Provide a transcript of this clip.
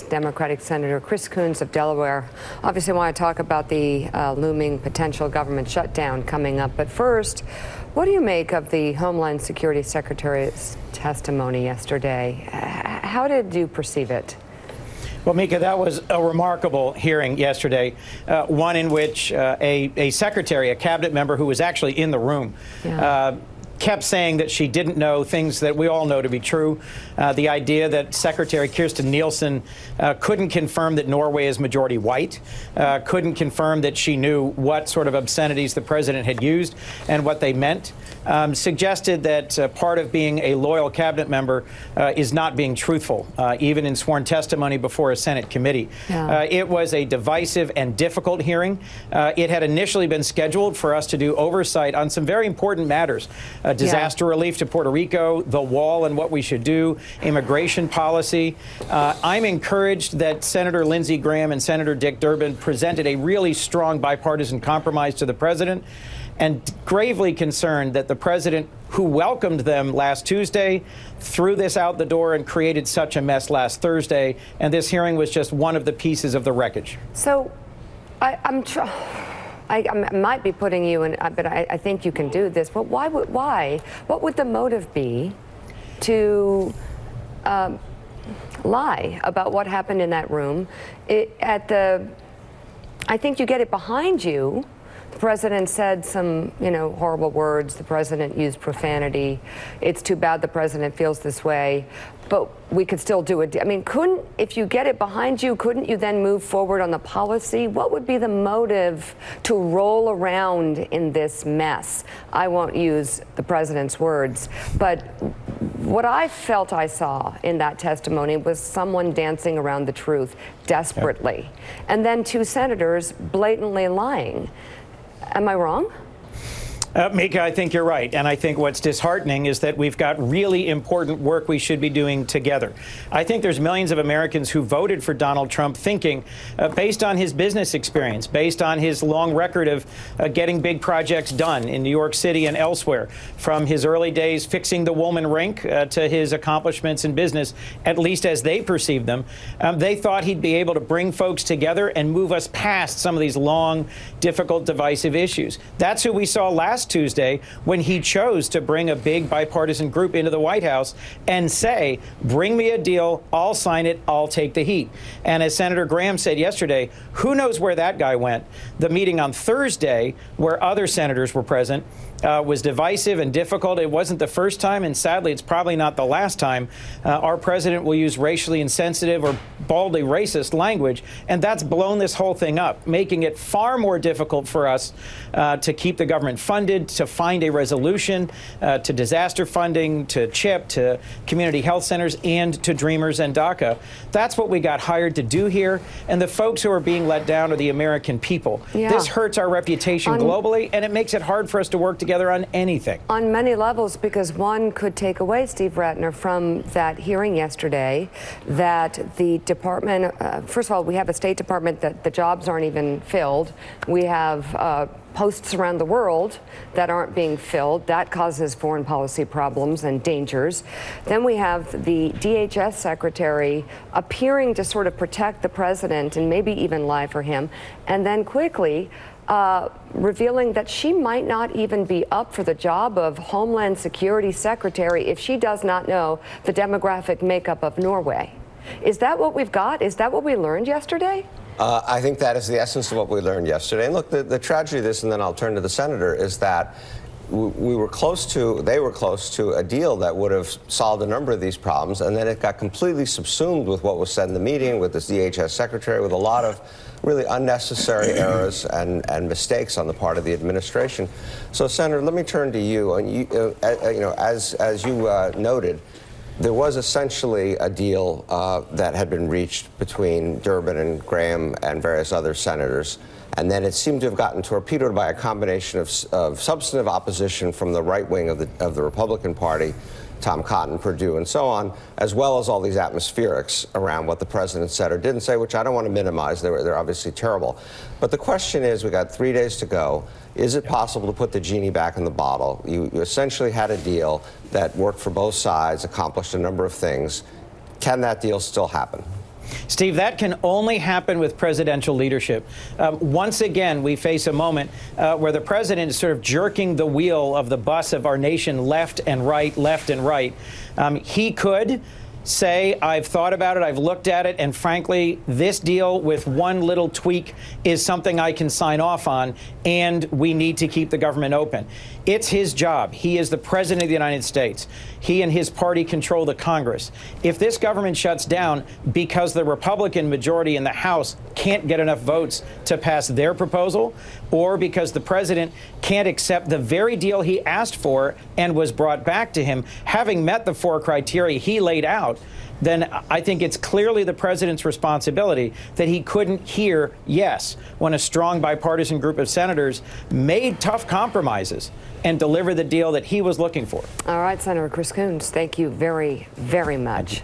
Democratic Senator Chris Coons of Delaware. Obviously, I want to talk about the looming potential government shutdown coming up. But first, what do you make of the Homeland Security Secretary's testimony yesterday? How did you perceive it? Well, Mika, that was a remarkable hearing yesterday, one in which a secretary, a cabinet member who was actually in the room, kept saying that she didn't know things that we all know to be true. The idea that Secretary Kirstjen Nielsen couldn't confirm that Norway is majority white, couldn't confirm that she knew what sort of obscenities the president had used and what they meant, suggested that part of being a loyal cabinet member is not being truthful, even in sworn testimony before a Senate committee. It was a divisive and difficult hearing. It had initially been scheduled for us to do oversight on some very important matters. Disaster relief to Puerto Rico, the wall and what we should do, immigration policy. I'm encouraged that Senator Lindsey Graham and Senator Dick Durbin presented a really strong bipartisan compromise to the president, and gravely concerned that the president, who welcomed them last Tuesday, threw this out the door and created such a mess last Thursday. And this hearing was just one of the pieces of the wreckage. So I might be putting you in, but I think you can do this. But why? What would the motive be to lie about what happened in that room? I think you get it behind you. The president said some, horrible words. The president used profanity. It's too bad the president feels this way, but we could still do it. I mean, if you get it behind you, couldn't you then move forward on the policy? What would be the motive to roll around in this mess? I won't use the president's words, but what I felt I saw in that testimony was someone dancing around the truth desperately, and then two senators blatantly lying. Am I wrong? Mika, I think you're right. And I think what's disheartening is that we've got really important work we should be doing together. I think there's millions of Americans who voted for Donald Trump thinking, based on his business experience, based on his long record of getting big projects done in New York City and elsewhere, from his early days fixing the Woolman rink to his accomplishments in business, at least as they perceived them, they thought he'd be able to bring folks together and move us past some of these long, difficult, divisive issues. That's who we saw last Tuesday when he chose to bring a big bipartisan group into the White House and say, bring me a deal, I'll sign it, I'll take the heat. And as Senator Graham said yesterday, who knows where that guy went? The meeting on Thursday, where other senators were present, was divisive and difficult. It wasn't the first time, and sadly, it's probably not the last time our president will use racially insensitive or baldly racist language, and that's blown this whole thing up, making it far more difficult for us to keep the government funded, to find a resolution to disaster funding, to CHIP, to community health centers, and to Dreamers and DACA. That's what we got hired to do here, and the folks who are being let down are the American people. This hurts our reputation globally, and it makes it hard for us to work together on anything. On many levels, because one could take away, Steve Ratner, from that hearing yesterday that the department, first of all, we have a State Department that the jobs aren't even filled. We have posts around the world that aren't being filled. That causes foreign policy problems and dangers. Then we have the DHS secretary appearing to sort of protect the president and maybe even lie for him, and then quickly revealing that she might not even be up for the job of Homeland Security Secretary if she does not know the demographic makeup of Norway. Is that what we've got? Is that what we learned yesterday? I think that is the essence of what we learned yesterday. And look, the tragedy of this, and then I'll turn to the senator, is that they were close to a deal that would have solved a number of these problems, and then it got completely subsumed with what was said in the meeting, with this DHS secretary, with a lot of really unnecessary errors and mistakes on the part of the administration. So, Senator, let me turn to you. And as you noted, there was essentially a deal that had been reached between Durbin and Graham and various other senators, and then it seemed to have gotten torpedoed by a combination of substantive opposition from the right wing of the Republican Party, Tom Cotton, Perdue, and so on, as well as all these atmospherics around what the president said or didn't say, which I don't want to minimize. They're obviously terrible. But the question is, we got 3 days to go. Is it possible to put the genie back in the bottle? You essentially had a deal that worked for both sides, accomplished a number of things. Can that deal still happen? Steve, that can only happen with presidential leadership. Once again, we face a moment where the president is sort of jerking the wheel of the bus of our nation left and right, left and right. He could say, I've thought about it, I've looked at it, and frankly, this deal with one little tweak is something I can sign off on, and we need to keep the government open. It's his job. He is the president of the United States. He and his party control the Congress. If this government shuts down because the Republican majority in the House can't get enough votes to pass their proposal, or because the president can't accept the very deal he asked for and was brought back to him, having met the 4 criteria he laid out, then I think it's clearly the president's responsibility that he couldn't hear yes when a strong bipartisan group of senators made tough compromises and delivered the deal that he was looking for. All right, Senator Chris Coons, thank you very, very much.